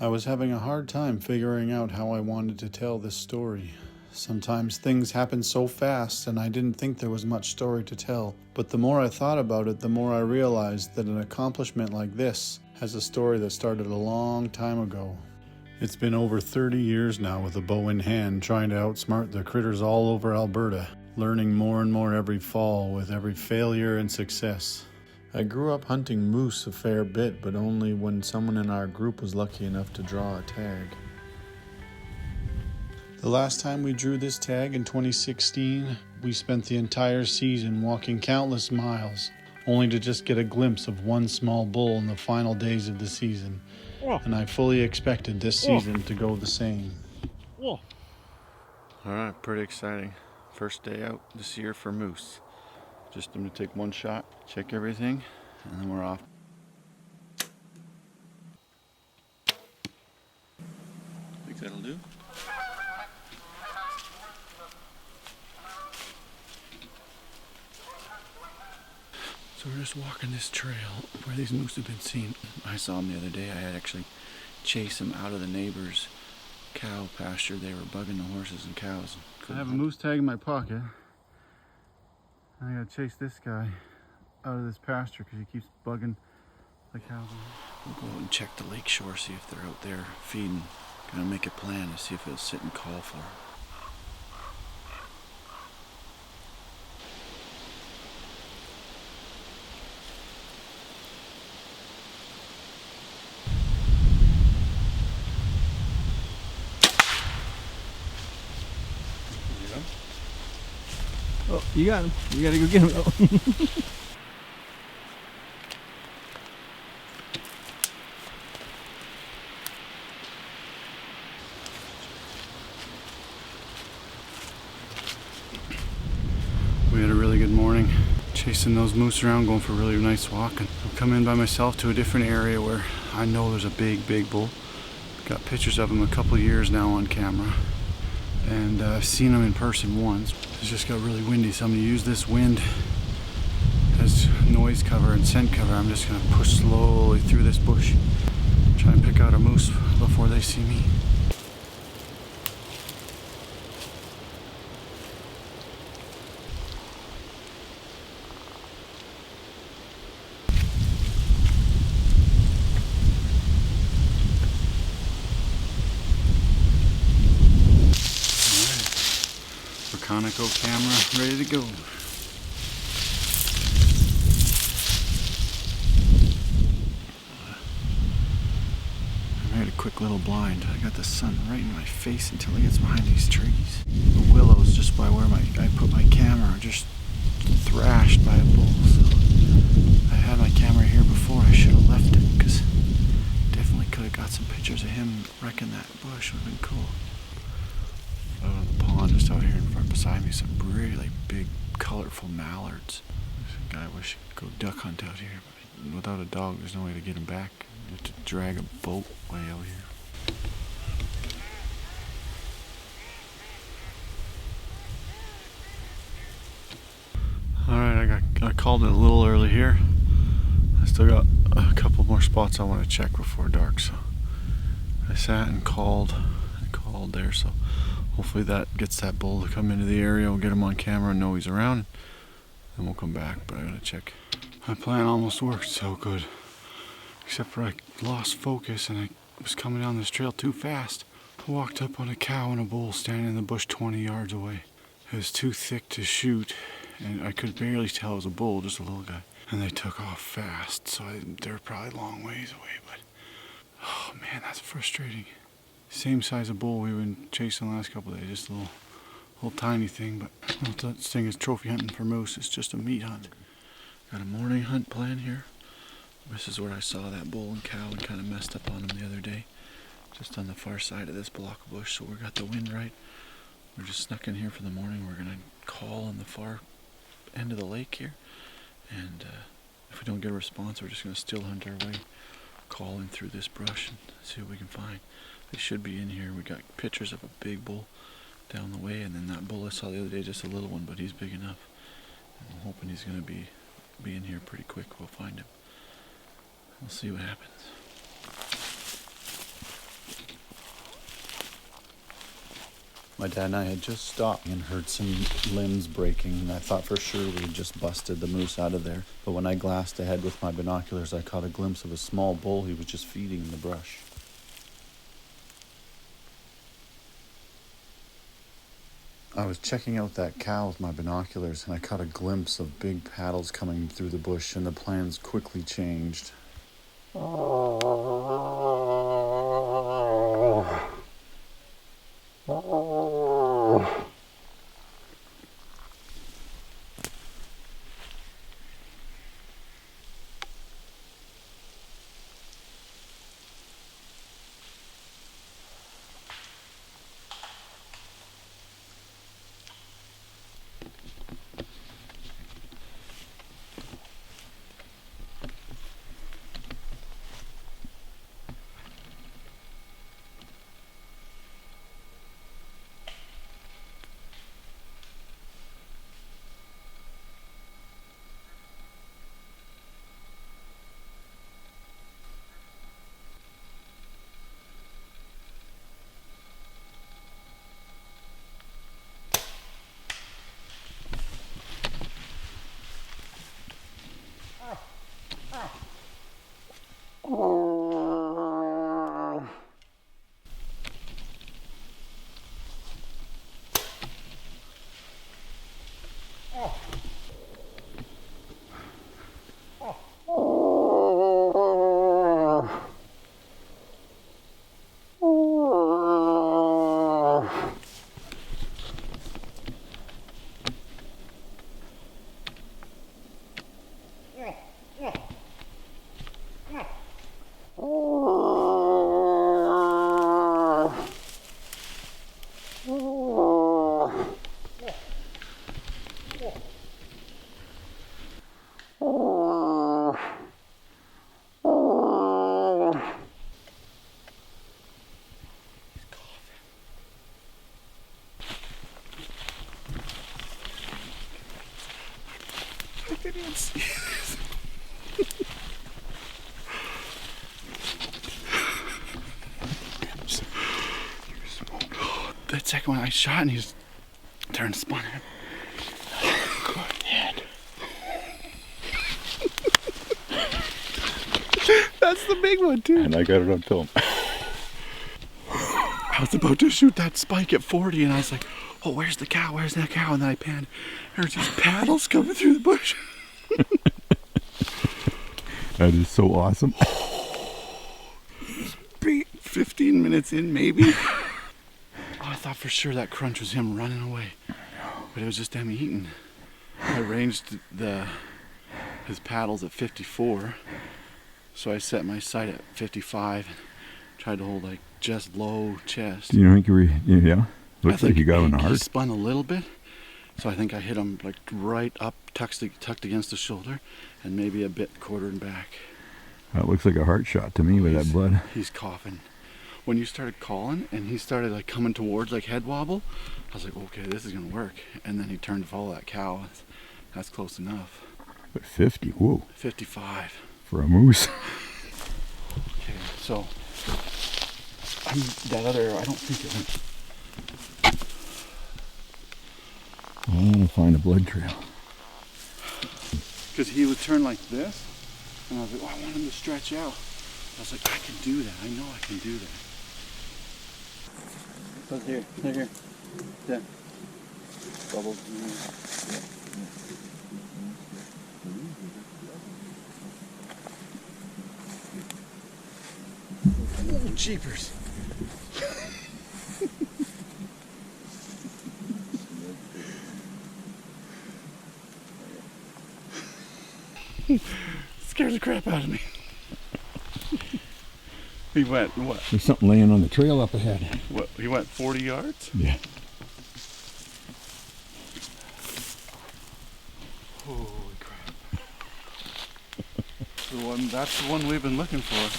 I was having a hard time figuring out how I wanted to tell this story. Sometimes things happen so fast and I didn't think there was much story to tell, but the more I thought about it, the more I realized that an accomplishment like this has a story that started a long time ago. It's been over 30 years now with a bow in hand, trying to outsmart the critters all over Alberta, learning more and more every fall with every failure and success. I grew up hunting moose a fair bit, but only when someone in our group was lucky enough to draw a tag. The last time we drew this tag in 2016, we spent the entire season walking countless miles, only to just get a glimpse of one small bull in the final days of the season. And I fully expected this season to go the same. Alright, pretty exciting. First day out this year for moose. Just I'm going to take one shot, check everything, and then we're off. Think that'll do? So we're just walking this trail where these moose have been seen. I saw them the other day. I had actually chased them out of the neighbor's cow pasture. They were bugging the horses and cows. I have a moose tag in my pocket. I gotta chase this guy out of this pasture because he keeps bugging the cows. We'll go out and check the lake shore, see if they're out there feeding. Gonna make a plan to see if he'll sit and call for it. Oh, you got him. You gotta go get him though. We had a really good morning, chasing those moose around, going for a really nice walk. And I've come in by myself to a different area where I know there's a big bull. Got pictures of him a couple years now on camera. And I've seen him in person once. It's just got really windy, so I'm going to use this wind as noise cover and scent cover. I'm just going to push slowly through this bush, try and pick out a moose before they see me. Conoco camera ready to go. I made a quick little blind. I got the sun right in my face until it gets behind these trees. The willows just by where I put my camera are just thrashed by a bull. So I had my camera here before. I should have left it because definitely could have got some pictures of him wrecking that bush. Would have been cool. Out on the pond just out here in front beside me, some really big colorful mallards. This guy wish he could go duck hunt out here, but without a dog there's no way to get him back. You have to drag a boat way out here. Alright, I called it a little early here. I still got a couple more spots I want to check before dark, so I sat and called there, so hopefully that gets that bull to come into the area. We'll get him on camera and know he's around, and we'll come back. But I gotta check. My plan almost worked so good, except for I lost focus and I was coming down this trail too fast. I walked up on a cow and a bull standing in the bush 20 yards away. It was too thick to shoot, and I could barely tell it was a bull, just a little guy. And they took off fast, so they were probably a long ways away. But oh man, that's frustrating. Same size of bull we've been chasing the last couple of days, just a little tiny thing, but no such thing as trophy hunting for moose. It's just a meat hunt. Got a morning hunt plan here. This is where I saw that bull and cow and kind of messed up on them the other day, just on the far side of this block of bush. So we got the wind right. We're just snuck in here for the morning. We're gonna call on the far end of the lake here, and if we don't get a response, we're just gonna still hunt our way, calling through this brush and see what we can find. They should be in here. We got pictures of a big bull down the way, and then that bull I saw the other day, just a little one, but he's big enough. And I'm hoping he's going to be in here pretty quick. We'll find him. We'll see what happens. My dad and I had just stopped and heard some limbs breaking, and I thought for sure we had just busted the moose out of there. But when I glassed ahead with my binoculars, I caught a glimpse of a small bull he was just feeding in the brush. I was checking out that cow with my binoculars, and I caught a glimpse of big paddles coming through the bush, and the plans quickly changed. I didn't even see this. That second one I shot and he just turned spun him. Good head. That's the big one too. And I got it on film. I was about to shoot that spike at 40 and I was like, oh, where's the cow? Where's that cow? And then I panned. There's these paddles coming through the bush. That is so awesome. 15 minutes in, maybe. I thought for sure that crunch was him running away, but it was just them eating. I ranged his paddles at 54, so I set my sight at 55 and tried to hold like just low chest. Do you think you were, yeah? Looks like you got him in the He heart. spun a little bit, so I think I hit him like right up, tucked against the shoulder, and maybe a bit quartered back. That looks like a heart shot to me with that blood. He's coughing. When you started calling and he started like coming towards like head wobble, I was like, okay, this is gonna work. And then he turned to follow that cow. That's close enough. But 50, whoa. 55. For a moose. Okay, so that other, I don't think it went. I want to find a blood trail. Because he would turn like this, and I was like, oh, I want him to stretch out. I was like, I can do that. I know I can do that. Look here, look here. Yeah. Bubbles. Oh, jeepers. Scared the crap out of me. He went, what? There's something laying on the trail up ahead. What? He went 40 yards? Yeah. Holy crap. That's the one we've been looking for.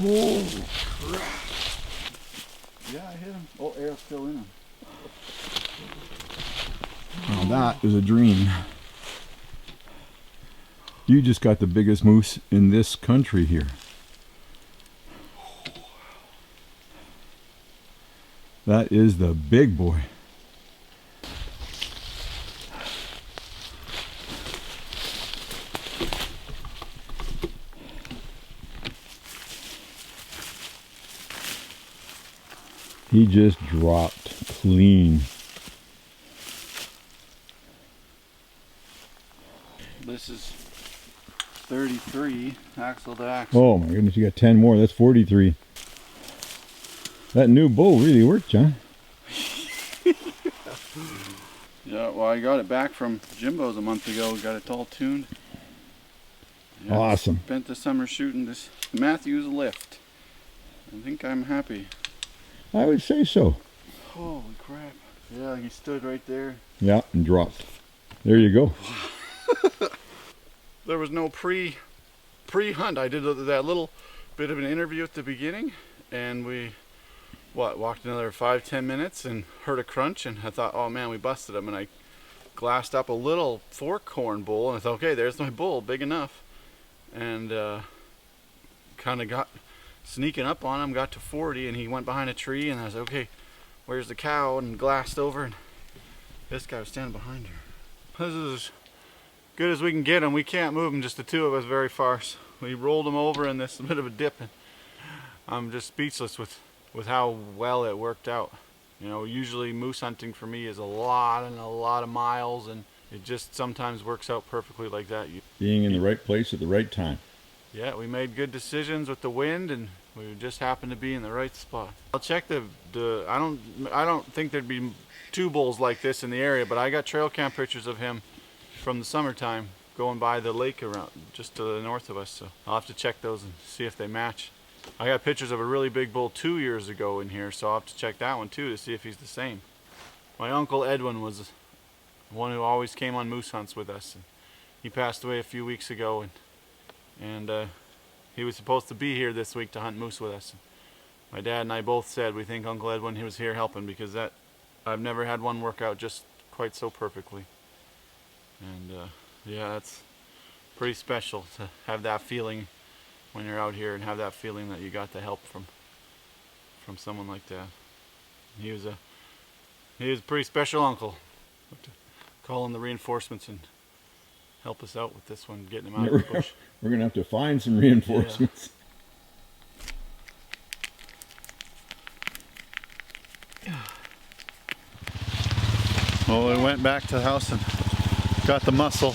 Holy crap. Yeah, I hit him. Oh, air's still in him. Now that is a dream. You just got the biggest moose in this country here. That is the big boy. He just dropped clean. This is 33 axle to axle. Oh my goodness, you got 10 more. That's 43. That new bull really worked, John. Yeah, well, I got it back from Jimbo's a month ago. Got it all tuned. Yeah, Awesome. Spent the summer shooting this Matthews lift. I think I'm happy. I would say so. Holy crap. Yeah, he stood right there. Yeah, and dropped. There you go. There was no pre-hunt. I did that little bit of an interview at the beginning, and we walked another 5-10 minutes and heard a crunch, and I thought, oh man, we busted him. And I glassed up a little fork horn bull, and I thought, okay, there's my bull, big enough. And kind of got sneaking up on him, got to 40, and he went behind a tree, and I was like, okay, where's the cow? And glassed over, and this guy was standing behind her. This is as good as we can get him. We can't move him, just the two of us, very far. So we rolled him over in this bit of a dip, and I'm just speechless with how well it worked out. You know, usually moose hunting for me is a lot of miles, and it just sometimes works out perfectly like that. Being in the right place at the right time. Yeah, we made good decisions with the wind, and we just happened to be in the right spot. I'll check the I don't think there'd be two bulls like this in the area, but I got trail cam pictures of him from the summertime going by the lake around just to the north of us, so I'll have to check those and see if they match. I got pictures of a really big bull 2 years ago in here, so I'll have to check that one too to see if he's the same. My uncle Edwin was one who always came on moose hunts with us, and he passed away a few weeks ago, and he was supposed to be here this week to hunt moose with us. My dad and I both said we think Uncle Edwin, he was here helping, because I've never had one work out just quite so perfectly. And yeah, that's pretty special to have that feeling when you're out here, and have that feeling that you got the help from someone like that. He was a pretty special uncle. Have to call in the reinforcements and help us out with this one, getting him out of the bush. We're going to have to find some reinforcements. Yeah. Well, we went back to the house and got the muscle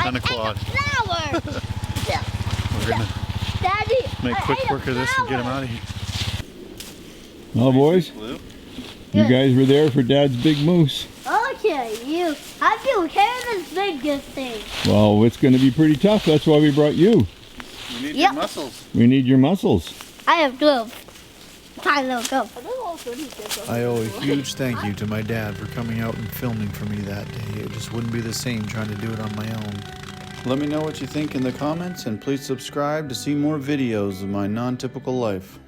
and a quad. We're going to make quick work of this and get him out of here. Well, boys, you guys were there for Dad's big moose. Okay, how do you carry this big thing? Well, it's going to be pretty tough. That's why we brought you. We need your muscles. We need your muscles. I have gloves. Tiny little gloves. I owe a huge thank you to my dad for coming out and filming for me that day. It just wouldn't be the same trying to do it on my own. Let me know what you think in the comments, and please subscribe to see more videos of my non-typical life.